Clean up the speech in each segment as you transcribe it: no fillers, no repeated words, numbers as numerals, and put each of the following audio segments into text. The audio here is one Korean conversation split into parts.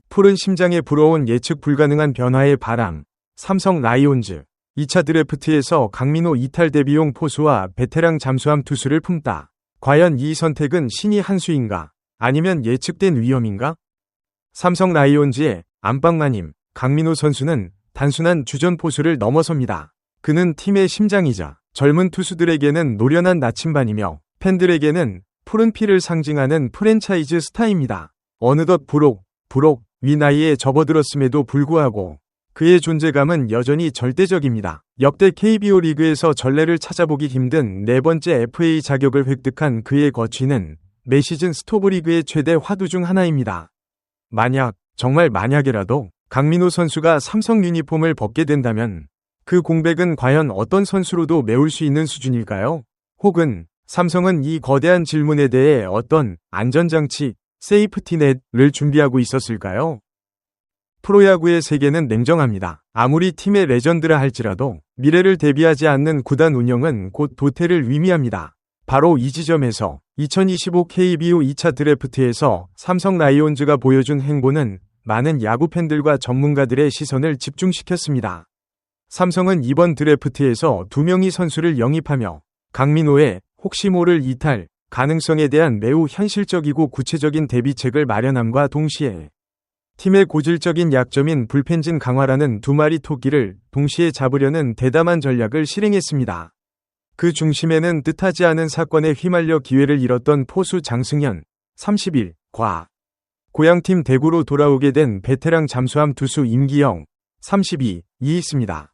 푸른 심장에 불어온 예측 불가능한 변화의 바람. 삼성 라이온즈 2차 드래프트에서 강민호 이탈 대비용 포수와 베테랑 잠수함 투수를 품다. 과연 이 선택은 신의 한 수인가? 아니면 예측된 위험인가? 삼성 라이온즈의 안방마님 강민호 선수는 단순한 주전 포수를 넘어섭니다. 그는 팀의 심장이자 젊은 투수들에게는 노련한 나침반이며 팬들에게는 푸른 피를 상징하는 프랜차이즈 스타입니다. 어느덧 부록 위 나이에 접어들었음에도 불구하고 그의 존재감은 여전히 절대적입니다. 역대 KBO 리그에서 전례를 찾아보기 힘든 네 번째 FA 자격을 획득한 그의 거취는 매 시즌 스토브리그의 최대 화두 중 하나입니다. 정말 만약에라도 강민호 선수가 삼성 유니폼을 벗게 된다면 그 공백은 과연 어떤 선수로도 메울 수 있는 수준일까요? 혹은 삼성은 이 거대한 질문에 대해 어떤 안전장치, 세이프티넷을 준비하고 있었을까요? 프로야구의 세계는 냉정합니다. 아무리 팀의 레전드라 할지라도 미래를 대비하지 않는 구단 운영은 곧 도태를 의미합니다. 바로 이 지점에서 2025 KBO 2차 드래프트에서 삼성 라이온즈가 보여준 행보는 많은 야구 팬들과 전문가들의 시선을 집중시켰습니다. 삼성은 이번 드래프트에서 2명의 선수를 영입하며 강민호의 혹시 모를 이탈 가능성에 대한 매우 현실적이고 구체적인 대비책을 마련함과 동시에 팀의 고질적인 약점인 불펜진 강화라는 두 마리 토끼를 동시에 잡으려는 대담한 전략을 실행했습니다. 그 중심에는 뜻하지 않은 사건에 휘말려 기회를 잃었던 포수 장승현, 31과 고향팀 대구로 돌아오게 된 베테랑 잠수함 투수 임기영, 32이 있습니다.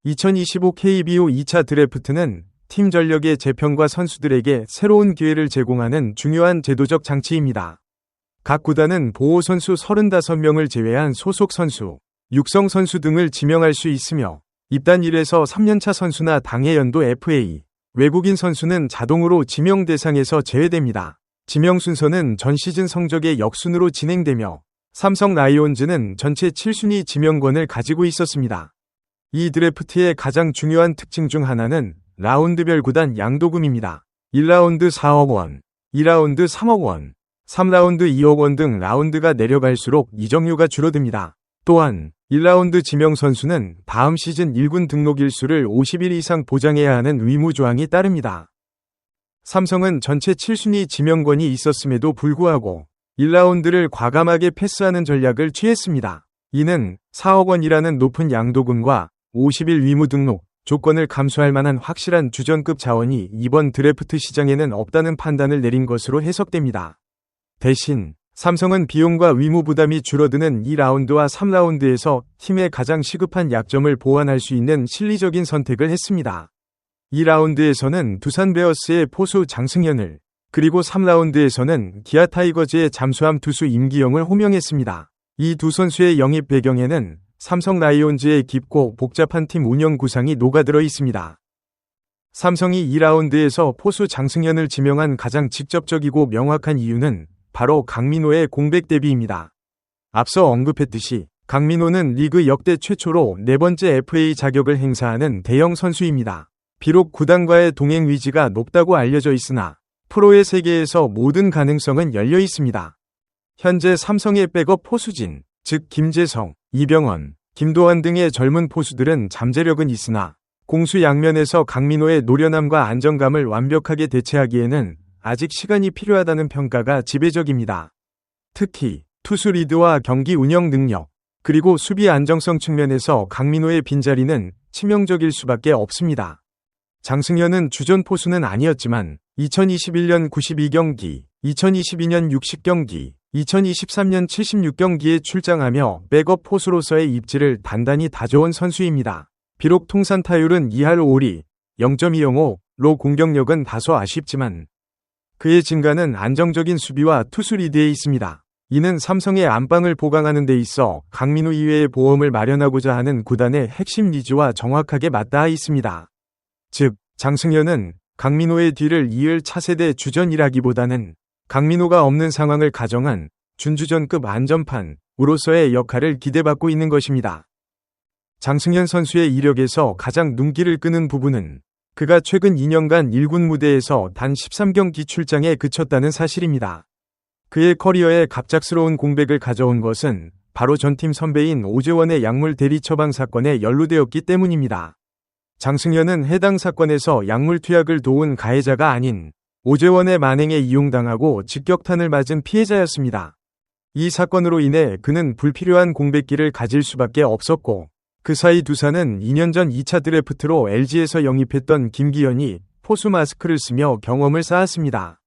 2025 KBO 2차 드래프트는 팀 전력의 재편과 선수들에게 새로운 기회를 제공하는 중요한 제도적 장치입니다. 각 구단은 보호 선수 35명을 제외한 소속 선수, 육성 선수 등을 지명할 수 있으며 입단 1에서 3년차 선수나 당해 연도 FA, 외국인 선수는 자동으로 지명 대상에서 제외됩니다. 지명 순서는 전 시즌 성적의 역순으로 진행되며 삼성 라이온즈는 전체 7순위 지명권을 가지고 있었습니다. 이 드래프트의 가장 중요한 특징 중 하나는 라운드별 구단 양도금입니다. 1라운드 4억 원, 2라운드 3억 원, 3라운드 2억 원 등 라운드가 내려갈수록 이적료가 줄어듭니다. 또한 1라운드 지명 선수는 다음 시즌 1군 등록 일수를 50일 이상 보장해야 하는 의무 조항이 따릅니다. 삼성은 전체 7순위 지명권이 있었음에도 불구하고 1라운드를 과감하게 패스하는 전략을 취했습니다. 이는 4억 원이라는 높은 양도금과 50일 의무 등록 조건을 감수할 만한 확실한 주전급 자원이 이번 드래프트 시장에는 없다는 판단을 내린 것으로 해석됩니다. 대신 삼성은 비용과 의무 부담이 줄어드는 2라운드와 3라운드에서 팀의 가장 시급한 약점을 보완할 수 있는 실리적인 선택을 했습니다. 2라운드에서는 두산 베어스의 포수 장승현을, 그리고 3라운드에서는 기아 타이거즈의 잠수함 투수 임기영을 호명했습니다. 이 두 선수의 영입 배경에는 삼성 라이온즈의 깊고 복잡한 팀 운영 구상이 녹아들어 있습니다. 삼성이 2라운드에서 포수 장승현을 지명한 가장 직접적이고 명확한 이유는 바로 강민호의 공백 대비입니다. 앞서 언급했듯이 강민호는 리그 역대 최초로 네 번째 FA 자격을 행사하는 대형 선수입니다. 비록 구단과의 동행 의지가 높다고 알려져 있으나 프로의 세계에서 모든 가능성은 열려 있습니다. 현재 삼성의 백업 포수진, 즉 김재성, 이병헌, 김도환 등의 젊은 포수들은 잠재력은 있으나 공수 양면에서 강민호의 노련함과 안정감을 완벽하게 대체하기에는 아직 시간이 필요하다는 평가가 지배적입니다. 특히 투수 리드와 경기 운영 능력, 그리고 수비 안정성 측면에서 강민호의 빈자리는 치명적일 수밖에 없습니다. 장승현은 주전 포수는 아니었지만 2021년 92경기, 2022년 60경기, 2023년 76경기에 출장하며 백업 포수로서의 입지를 단단히 다져온 선수입니다. 비록 통산 타율은 2할 5리, 0.205로 공격력은 다소 아쉽지만 그의 증가는 안정적인 수비와 투수 리드에 있습니다. 이는 삼성의 안방을 보강하는 데 있어 강민호 이외의 보험을 마련하고자 하는 구단의 핵심 니즈와 정확하게 맞닿아 있습니다. 즉, 장승현은 강민호의 뒤를 이을 차세대 주전이라기보다는 강민호가 없는 상황을 가정한 준주전급 안전판으로서의 역할을 기대받고 있는 것입니다. 장승현 선수의 이력에서 가장 눈길을 끄는 부분은 그가 최근 2년간 1군 무대에서 단 13경기 출장에 그쳤다는 사실입니다. 그의 커리어에 갑작스러운 공백을 가져온 것은 바로 전팀 선배인 오재원의 약물 대리 처방 사건에 연루되었기 때문입니다. 장승현은 해당 사건에서 약물 투약을 도운 가해자가 아닌 오재원의 만행에 이용당하고 직격탄을 맞은 피해자였습니다. 이 사건으로 인해 그는 불필요한 공백기를 가질 수밖에 없었고, 그 사이 두산은 2년 전 2차 드래프트로 LG에서 영입했던 김기현이 포수 마스크를 쓰며 경험을 쌓았습니다.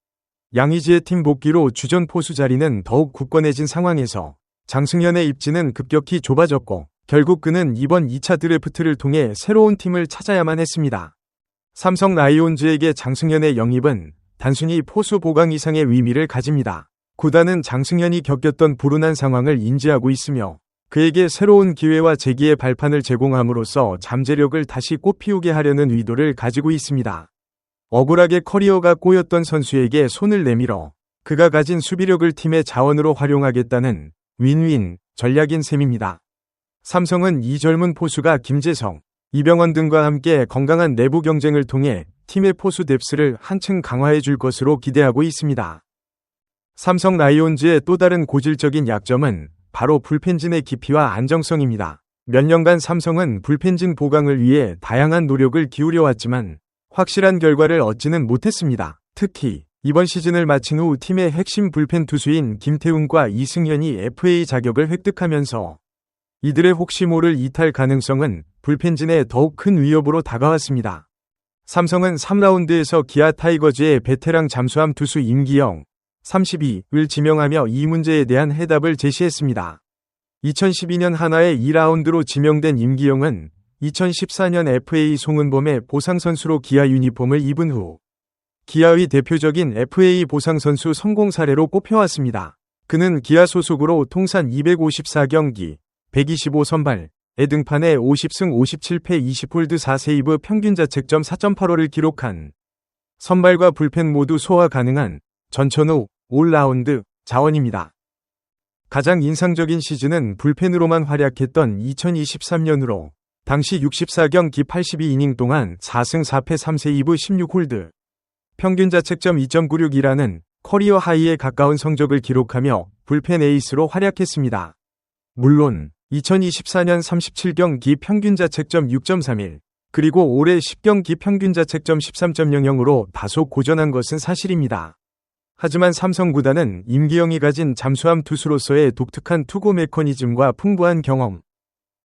양의지의 팀 복귀로 주전 포수 자리는 더욱 굳건해진 상황에서 장승현의 입지는 급격히 좁아졌고, 결국 그는 이번 2차 드래프트를 통해 새로운 팀을 찾아야만 했습니다. 삼성 라이온즈에게 장승현의 영입은 단순히 포수 보강 이상의 의미를 가집니다. 구단은 장승현이 겪었던 불운한 상황을 인지하고 있으며 그에게 새로운 기회와 재기의 발판을 제공함으로써 잠재력을 다시 꽃피우게 하려는 의도를 가지고 있습니다. 억울하게 커리어가 꼬였던 선수에게 손을 내밀어 그가 가진 수비력을 팀의 자원으로 활용하겠다는 윈윈 전략인 셈입니다. 삼성은 이 젊은 포수가 김재성, 이병헌 등과 함께 건강한 내부 경쟁을 통해 팀의 포수 뎁스를 한층 강화해 줄 것으로 기대하고 있습니다. 삼성 라이온즈의 또 다른 고질적인 약점은 바로 불펜진의 깊이와 안정성입니다. 몇 년간 삼성은 불펜진 보강을 위해 다양한 노력을 기울여왔지만 확실한 결과를 얻지는 못했습니다. 특히 이번 시즌을 마친 후 팀의 핵심 불펜 투수인 김태훈과 이승현이 FA 자격을 획득하면서 이들의 혹시 모를 이탈 가능성은 불펜진에 더욱 큰 위협으로 다가왔습니다. 삼성은 3라운드에서 기아 타이거즈의 베테랑 잠수함 투수 임기영, 32을 지명하며 이 문제에 대한 해답을 제시했습니다. 2012년 한화의 2라운드로 지명된 임기영은 2014년 FA 송은범의 보상선수로 기아 유니폼을 입은 후 기아의 대표적인 FA 보상선수 성공 사례로 꼽혀왔습니다. 그는 기아 소속으로 통산 254경기, 125선발에 등판해 50승 57패 20홀드 4세이브 평균 자책점 4.85를 기록한 선발과 불펜 모두 소화 가능한 전천후 올라운드 자원입니다. 가장 인상적인 시즌은 불펜으로만 활약했던 2023년으로 당시 64경기 82이닝 동안 4승 4패 3세이브 16홀드, 평균 자책점 2.96이라는 커리어 하이에 가까운 성적을 기록하며 불펜 에이스로 활약했습니다. 물론 2024년 37경기 평균 자책점 6.31, 그리고 올해 10경기 평균 자책점 13.00으로 다소 고전한 것은 사실입니다. 하지만 삼성 구단은 임기영이 가진 잠수함 투수로서의 독특한 투구 메커니즘과 풍부한 경험,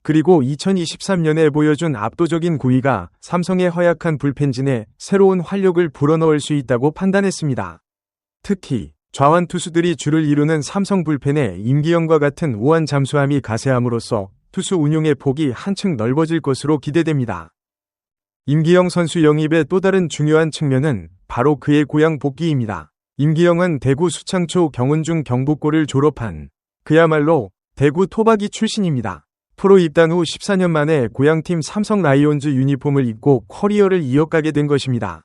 그리고 2023년에 보여준 압도적인 구위가 삼성의 허약한 불펜진에 새로운 활력을 불어넣을 수 있다고 판단했습니다. 특히 좌완 투수들이 주를 이루는 삼성 불펜에 임기영과 같은 우완 잠수함이 가세함으로써 투수 운용의 폭이 한층 넓어질 것으로 기대됩니다. 임기영 선수 영입의 또 다른 중요한 측면은 바로 그의 고향 복귀입니다. 임기영은 대구 수창초 경운중 경북고를 졸업한 그야말로 대구 토박이 출신입니다. 프로 입단 후 14년 만에 고향팀 삼성 라이온즈 유니폼을 입고 커리어를 이어가게 된 것입니다.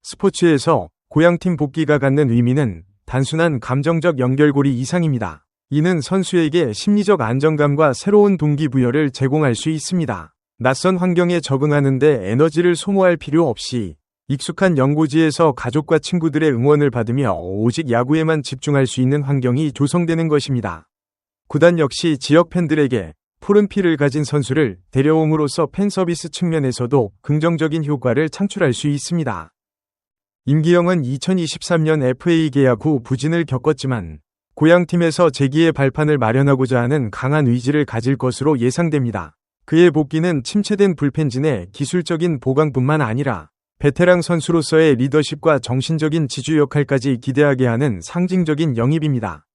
스포츠에서 고향팀 복귀가 갖는 의미는 단순한 감정적 연결고리 이상입니다. 이는 선수에게 심리적 안정감과 새로운 동기부여를 제공할 수 있습니다. 낯선 환경에 적응하는 데 에너지를 소모할 필요 없이 익숙한 연고지에서 가족과 친구들의 응원을 받으며 오직 야구에만 집중할 수 있는 환경이 조성되는 것입니다. 구단 역시 지역 팬들에게 푸른 피를 가진 선수를 데려옴으로써 팬서비스 측면에서도 긍정적인 효과를 창출할 수 있습니다. 임기영은 2023년 FA 계약 후 부진을 겪었지만 고향팀에서 재기의 발판을 마련하고자 하는 강한 의지를 가질 것으로 예상됩니다. 그의 복귀는 침체된 불펜진의 기술적인 보강뿐만 아니라 베테랑 선수로서의 리더십과 정신적인 지주 역할까지 기대하게 하는 상징적인 영입입니다.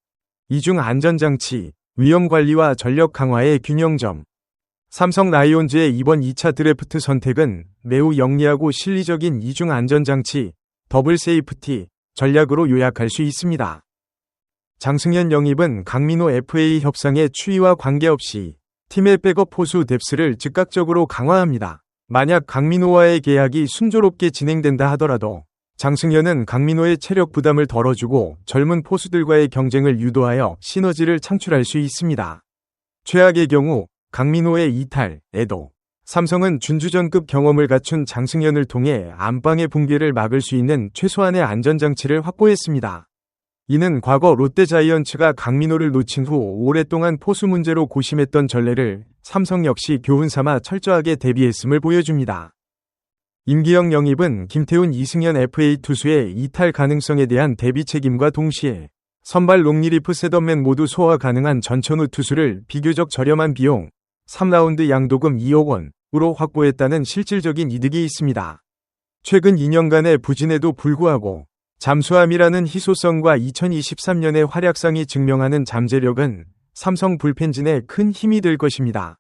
이중 안전장치, 위험관리와 전력 강화의 균형점. 삼성 라이온즈의 이번 2차 드래프트 선택은 매우 영리하고 실리적인 이중 안전장치, 더블 세이프티 전략으로 요약할 수 있습니다. 장승현 영입은 강민호 FA 협상의 추이와 관계없이 팀의 백업 포수 뎁스를 즉각적으로 강화합니다. 만약 강민호와의 계약이 순조롭게 진행된다 하더라도 장승현은 강민호의 체력 부담을 덜어주고 젊은 포수들과의 경쟁을 유도하여 시너지를 창출할 수 있습니다. 최악의 경우 강민호의 이탈에도 삼성은 준주전급 경험을 갖춘 장승현을 통해 안방의 붕괴를 막을 수 있는 최소한의 안전장치를 확보했습니다. 이는 과거 롯데자이언츠가 강민호를 놓친 후 오랫동안 포수 문제로 고심했던 전례를 삼성 역시 교훈삼아 철저하게 대비했음을 보여줍니다. 임기영 영입은 김태훈 이승현 FA 투수의 이탈 가능성에 대한 대비 책임과 동시에 선발 롱리리프 셋업맨 모두 소화 가능한 전천후 투수를 비교적 저렴한 비용 3라운드 양도금 2억 원으로 확보했다는 실질적인 이득이 있습니다. 최근 2년간의 부진에도 불구하고 잠수함이라는 희소성과 2023년의 활약상이 증명하는 잠재력은 삼성 불펜진에 큰 힘이 될 것입니다.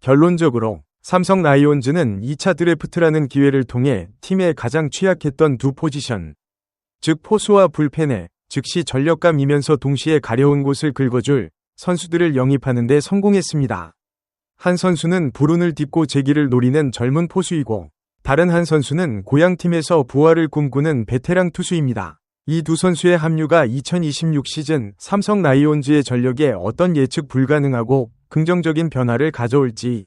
결론적으로 삼성 라이온즈는 2차 드래프트라는 기회를 통해 팀의 가장 취약했던 두 포지션, 즉 포수와 불펜에 즉시 전력감이면서 동시에 가려운 곳을 긁어줄 선수들을 영입하는 데 성공했습니다. 한 선수는 불운을 딛고 재기를 노리는 젊은 포수이고 다른 한 선수는 고향팀에서 부활을 꿈꾸는 베테랑 투수입니다. 이 두 선수의 합류가 2026 시즌 삼성 라이온즈의 전력에 어떤 예측 불가능하고 긍정적인 변화를 가져올지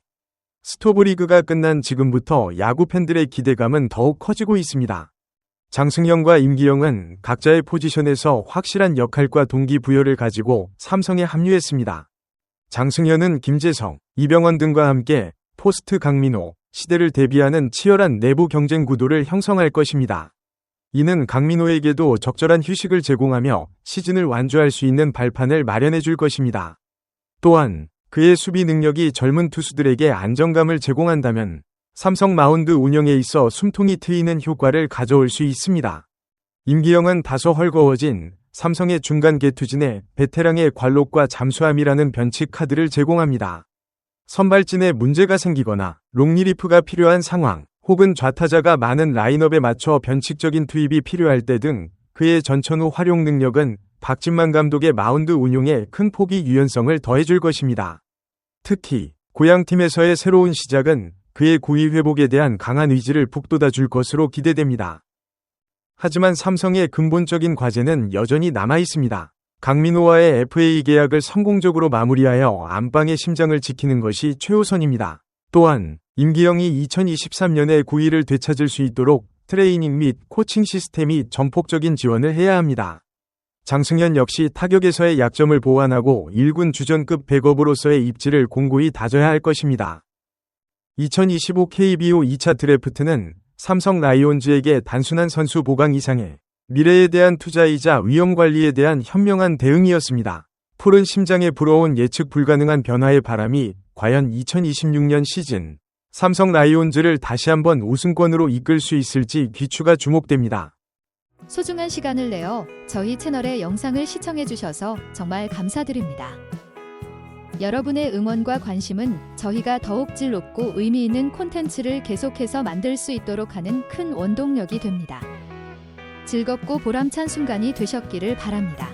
스토브리그가 끝난 지금부터 야구 팬들의 기대감은 더욱 커지고 있습니다. 장승현과 임기영은 각자의 포지션에서 확실한 역할과 동기부여를 가지고 삼성에 합류했습니다. 장승현은 김재성, 이병헌 등과 함께 포스트 강민호 시대를 대비하는 치열한 내부 경쟁 구도를 형성할 것입니다. 이는 강민호에게도 적절한 휴식을 제공하며 시즌을 완주할 수 있는 발판을 마련해 줄 것입니다. 또한 그의 수비 능력이 젊은 투수들에게 안정감을 제공한다면 삼성 마운드 운영에 있어 숨통이 트이는 효과를 가져올 수 있습니다. 임기영은 다소 헐거워진 삼성의 중간 개투진에 베테랑의 관록과 잠수함이라는 변칙 카드를 제공합니다. 선발진에 문제가 생기거나 롱리리프가 필요한 상황, 혹은 좌타자가 많은 라인업에 맞춰 변칙적인 투입이 필요할 때 등 그의 전천후 활용 능력은 박진만 감독의 마운드 운용에 큰 폭의 유연성을 더해줄 것입니다. 특히 고향팀에서의 새로운 시작은 그의 고위 회복에 대한 강한 의지를 북돋아 줄 것으로 기대됩니다. 하지만 삼성의 근본적인 과제는 여전히 남아 있습니다. 강민호와의 FA 계약을 성공적으로 마무리하여 안방의 심장을 지키는 것이 최우선입니다. 또한 임기영이 2023년에 9위를 되찾을 수 있도록 트레이닝 및 코칭 시스템이 전폭적인 지원을 해야 합니다. 장승현 역시 타격에서의 약점을 보완하고 1군 주전급 백업으로서의 입지를 공고히 다져야 할 것입니다. 2025 KBO 2차 드래프트는 삼성 라이온즈에게 단순한 선수 보강 이상의 미래에 대한 투자이자 위험 관리에 대한 현명한 대응이었습니다. 푸른 심장에 불어온 예측 불가능한 변화의 바람이 과연 2026년 시즌 삼성 라이온즈를 다시 한번 우승권으로 이끌 수 있을지 귀추가 주목됩니다. 소중한 시간을 내어 저희 채널의 영상을 시청해주셔서 정말 감사드립니다. 여러분의 응원과 관심은 저희가 더욱 질높고 의미 있는 콘텐츠를 계속해서 만들 수 있도록 하는 큰 원동력이 됩니다. 즐겁고 보람찬 순간이 되셨기를 바랍니다.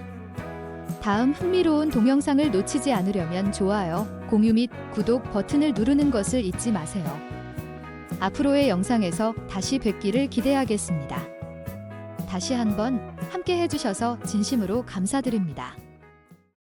다음 흥미로운 동영상을 놓치지 않으려면 좋아요, 공유 및 구독 버튼을 누르는 것을 잊지 마세요. 앞으로의 영상에서 다시 뵙기를 기대하겠습니다. 다시 한번 함께 해주셔서 진심으로 감사드립니다.